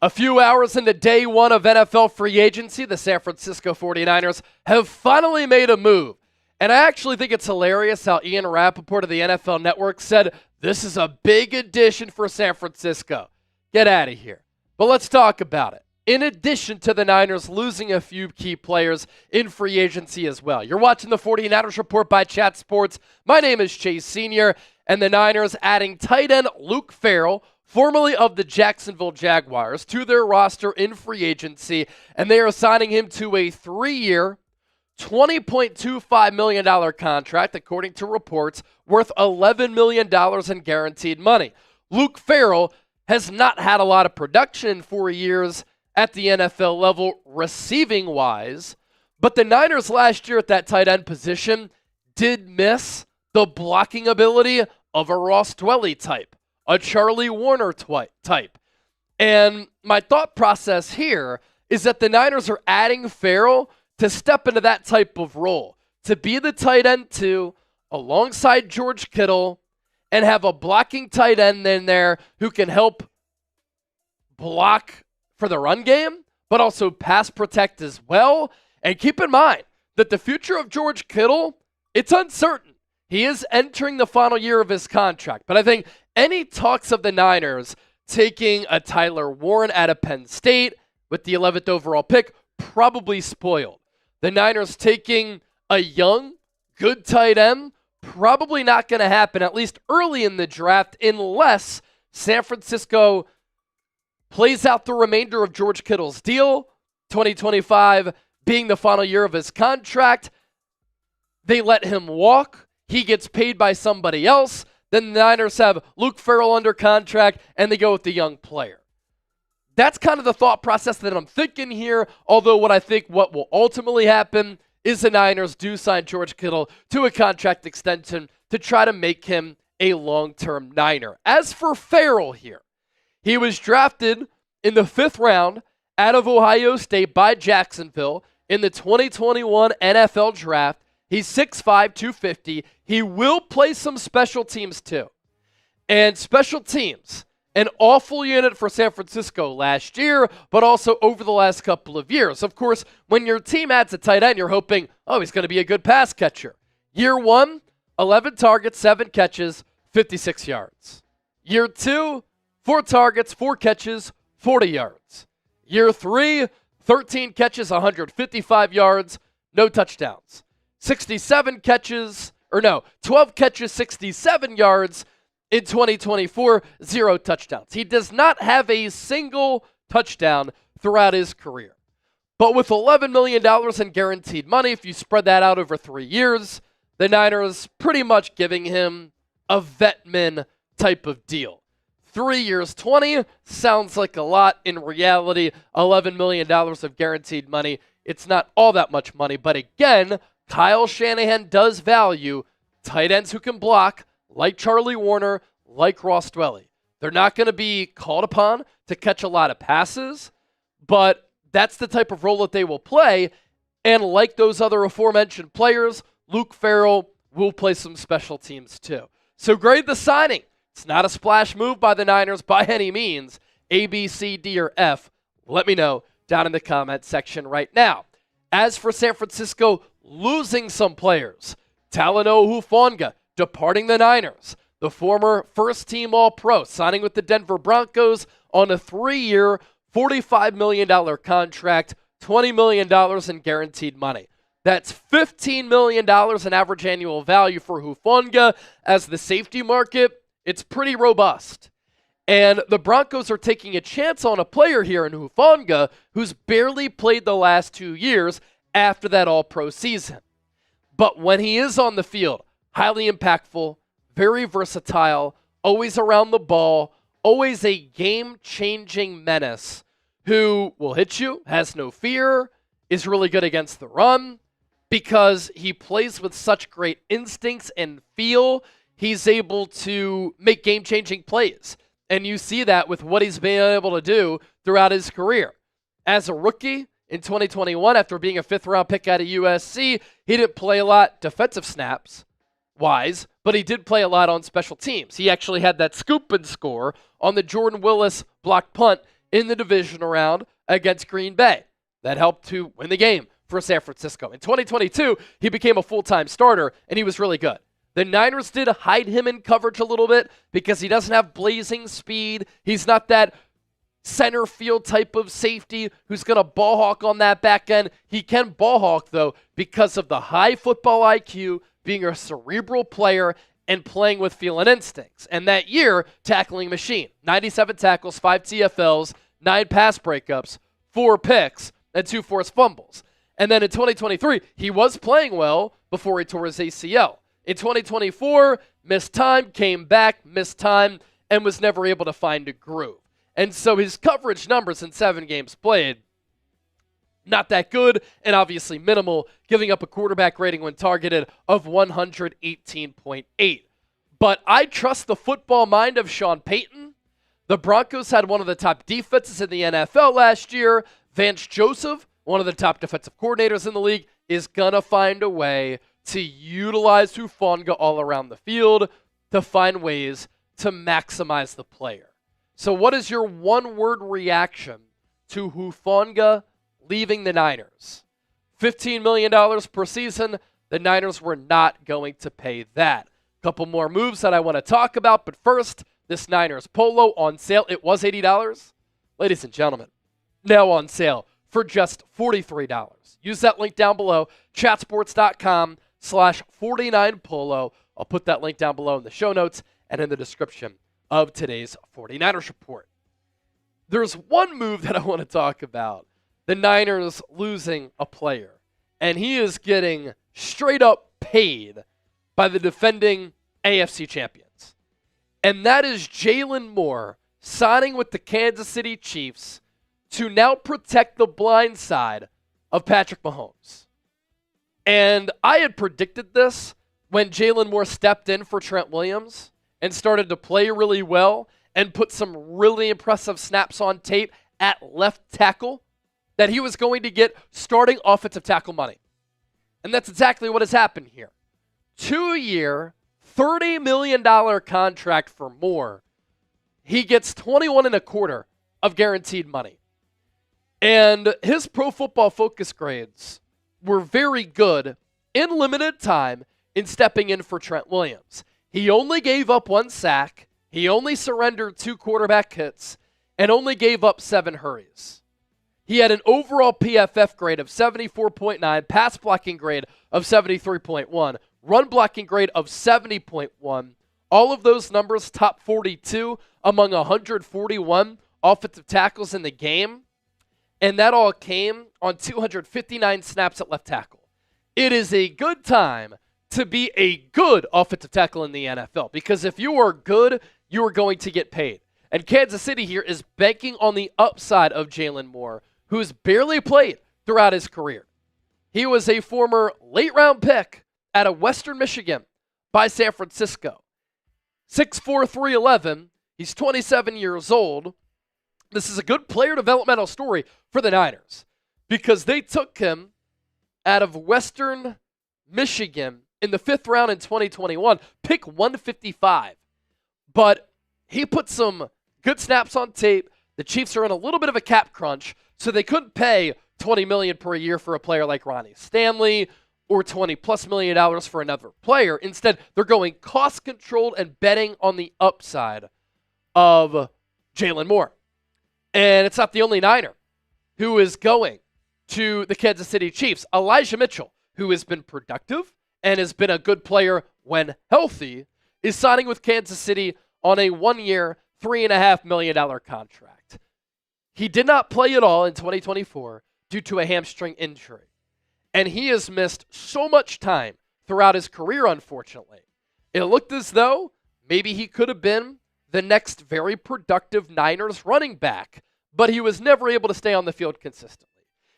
A few hours into day one of NFL free agency, the San Francisco 49ers have finally made a move. And I actually think it's hilarious how Ian Rappaport of the NFL Network said, this is a big addition for San Francisco. Get out of here. But let's talk about it. In addition to the Niners losing a few key players in free agency as well. You're watching the 49ers Report by Chat Sports. My name is Chase Sr., and the Niners adding tight end Luke Farrell, formerly of the Jacksonville Jaguars, to their roster in free agency, and they are signing him to a 3-year, $20.25 million contract, according to reports, worth $11 million in guaranteed money. Luke Farrell has not had a lot of production in 4 years at the NFL level, receiving-wise, but the Niners last year at that tight end position did miss the blocking ability of a Ross Dwelley type, a Charlie Warner type. And my thought process here is that the Niners are adding Farrell to step into that type of role, to be the tight end too, alongside George Kittle, and have a blocking tight end in there who can help block for the run game, but also pass protect as well. And keep in mind that the future of George Kittle, it's uncertain. He is entering the final year of his contract, but I think any talks of the Niners taking a Tyler Warren out of Penn State with the 11th overall pick probably spoiled. The Niners taking a young, good tight end, probably not going to happen, at least early in the draft, unless San Francisco plays out the remainder of George Kittle's deal, 2025 being the final year of his contract. They let him walk. He gets paid by somebody else. Then the Niners have Luke Farrell under contract, and they go with the young player. That's kind of the thought process that I'm thinking here, although what will ultimately happen is the Niners do sign George Kittle to a contract extension to try to make him a long-term Niner. As for Farrell here, he was drafted in the 5th round out of Ohio State by Jacksonville in the 2021 NFL Draft. He's 6'5", 250. He will play some special teams too. And special teams, an awful unit for San Francisco last year, but also over the last couple of years. Of course, when your team adds a tight end, you're hoping, he's going to be a good pass catcher. Year 1, 11 targets, 7 catches, 56 yards. Year 2, 4 targets, 4 catches, 40 yards. Year 3, 13 catches, 155 yards, no touchdowns. 12 catches, 67 yards in 2024, 0 touchdowns. He does not have a single touchdown throughout his career. But with $11 million in guaranteed money, if you spread that out over 3 years, the Niners pretty much giving him a vetman type of deal. 3 years, 20 sounds like a lot. In reality, $11 million of guaranteed money, it's not all that much money. But again, Kyle Shanahan does value tight ends who can block, like Charlie Warner, like Ross Dwelley. They're not going to be called upon to catch a lot of passes, but that's the type of role that they will play. And like those other aforementioned players, Luke Farrell will play some special teams too. So grade the signing. It's not a splash move by the Niners by any means. A, B, C, D, or F. Let me know down in the comment section right now. As for San Francisco losing some players, Talanoa Hufanga departing the Niners, the former first-team All-Pro signing with the Denver Broncos on a 3-year, $45 million contract, $20 million in guaranteed money. That's $15 million in average annual value for Hufanga. As the safety market, it's pretty robust. And the Broncos are taking a chance on a player here in Hufanga who's barely played the last 2 years after that All-Pro season. But when he is on the field, highly impactful, very versatile, always around the ball, always a game-changing menace who will hit you, has no fear, is really good against the run. Because he plays with such great instincts and feel, he's able to make game-changing plays. And you see that with what he's been able to do throughout his career. As a rookie, in 2021, after being a 5th-round pick out of USC, he didn't play a lot defensive snaps-wise, but he did play a lot on special teams. He actually had that scoop and score on the Jordan Willis blocked punt in the divisional round against Green Bay. That helped to win the game for San Francisco. In 2022, he became a full-time starter, and he was really good. The Niners did hide him in coverage a little bit because he doesn't have blazing speed. He's not that center field type of safety who's going to ball hawk on that back end. He can ball hawk, though, because of the high football IQ, being a cerebral player, and playing with feeling instincts. And that year, tackling machine. 97 tackles, 5 TFLs, 9 pass breakups, 4 picks, and 2 forced fumbles. And then in 2023, he was playing well before he tore his ACL. In 2024, missed time, came back, missed time, and was never able to find a groove. And so his coverage numbers in 7 games played, not that good, and obviously minimal, giving up a quarterback rating when targeted of 118.8. But I trust the football mind of Sean Payton. The Broncos had one of the top defenses in the NFL last year. Vance Joseph, one of the top defensive coordinators in the league, is going to find a way to utilize Hufanga all around the field to find ways to maximize the player. So what is your one-word reaction to Hufanga leaving the Niners? $15 million per season. The Niners were not going to pay that. Couple more moves that I want to talk about, but first, this Niners polo on sale. It was $80. Ladies and gentlemen, now on sale for just $43. Use that link down below, chatsports.com/49polo. I'll put that link down below in the show notes and in the description of today's 49ers report. There's one move that I want to talk about. The Niners losing a player, and he is getting straight up paid by the defending AFC champions. And that is Jaylon Moore signing with the Kansas City Chiefs to now protect the blind side of Patrick Mahomes. And I had predicted this when Jaylon Moore stepped in for Trent Williams and started to play really well and put some really impressive snaps on tape at left tackle, that he was going to get starting offensive tackle money. And that's exactly what has happened here. 2-year, $30 million contract for Moore. He gets 21 and a quarter of guaranteed money. And his Pro Football Focus grades were very good in limited time in stepping in for Trent Williams. He only gave up 1 sack. He only surrendered 2 quarterback hits and only gave up 7 hurries. He had an overall PFF grade of 74.9, pass blocking grade of 73.1, run blocking grade of 70.1. All of those numbers top 42 among 141 offensive tackles in the game. And that all came on 259 snaps at left tackle. It is a good time to be a good offensive tackle in the NFL, because if you are good, you are going to get paid. And Kansas City here is banking on the upside of Jaylon Moore, who's barely played throughout his career. He was a former late-round pick out of Western Michigan by San Francisco. 6'4", 311. He's 27 years old. This is a good player developmental story for the Niners because they took him out of Western Michigan in the 5th round in 2021, pick 155. But he put some good snaps on tape. The Chiefs are in a little bit of a cap crunch, so they couldn't pay $20 million per year for a player like Ronnie Stanley or $20+ million for another player. Instead, they're going cost-controlled and betting on the upside of Jaylon Moore. And it's not the only Niner who is going to the Kansas City Chiefs. Elijah Mitchell, who has been productive and has been a good player when healthy, is signing with Kansas City on a 1-year, $3.5 million contract. He did not play at all in 2024 due to a hamstring injury. And he has missed so much time throughout his career, unfortunately. It looked as though maybe he could have been the next very productive Niners running back, but he was never able to stay on the field consistently.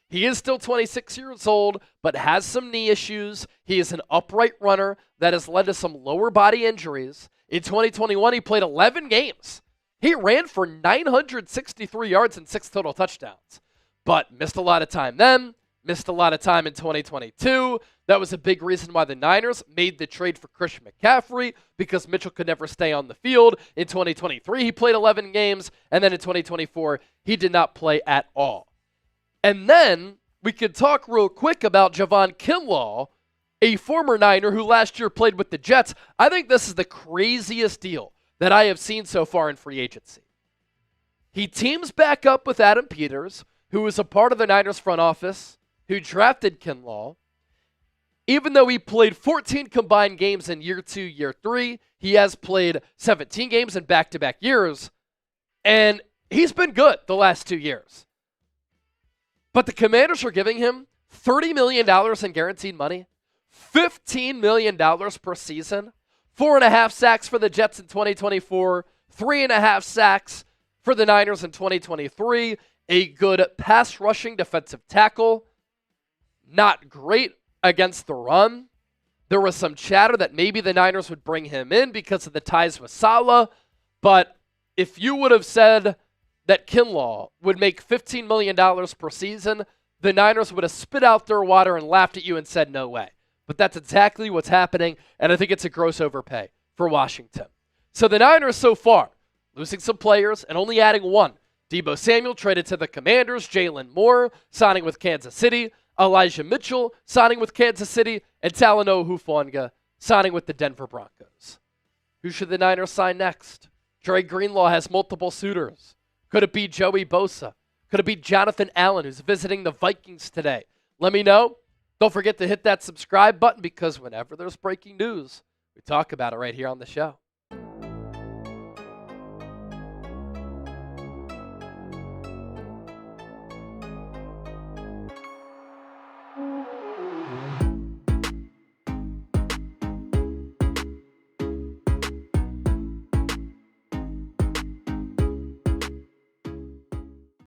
He is still 26 years old, but has some knee issues. He is an upright runner that has led to some lower body injuries. In 2021, he played 11 games. He ran for 963 yards and 6 total touchdowns, but missed a lot of time then, missed a lot of time in 2022. That was a big reason why the Niners made the trade for Christian McCaffrey, because Mitchell could never stay on the field. In 2023, he played 11 games, and then in 2024, he did not play at all. And then we could talk real quick about Javon Kinlaw, a former Niner who last year played with the Jets. I think this is the craziest deal that I have seen so far in free agency. He teams back up with Adam Peters, who was a part of the Niners front office, who drafted Kinlaw. Even though he played 14 combined games in year 2, year 3, he has played 17 games in back-to-back years, and he's been good the last 2 years. But the Commanders are giving him $30 million in guaranteed money, $15 million per season, 4.5 sacks for the Jets in 2024, 3.5 sacks for the Niners in 2023, a good pass rushing defensive tackle, not great against the run. There was some chatter that maybe the Niners would bring him in because of the ties with Saleh, but if you would have said that Kinlaw would make $15 million per season, the Niners would have spit out their water and laughed at you and said, no way. But that's exactly what's happening, and I think it's a gross overpay for Washington. So the Niners so far, losing some players and only adding one. Deebo Samuel traded to the Commanders, Jaylon Moore signing with Kansas City, Elijah Mitchell signing with Kansas City, and Talanoa Hufanga signing with the Denver Broncos. Who should the Niners sign next? Dre Greenlaw has multiple suitors. Could it be Joey Bosa? Could it be Jonathan Allen, who's visiting the Vikings today? Let me know. Don't forget to hit that subscribe button, because whenever there's breaking news, we talk about it right here on the show.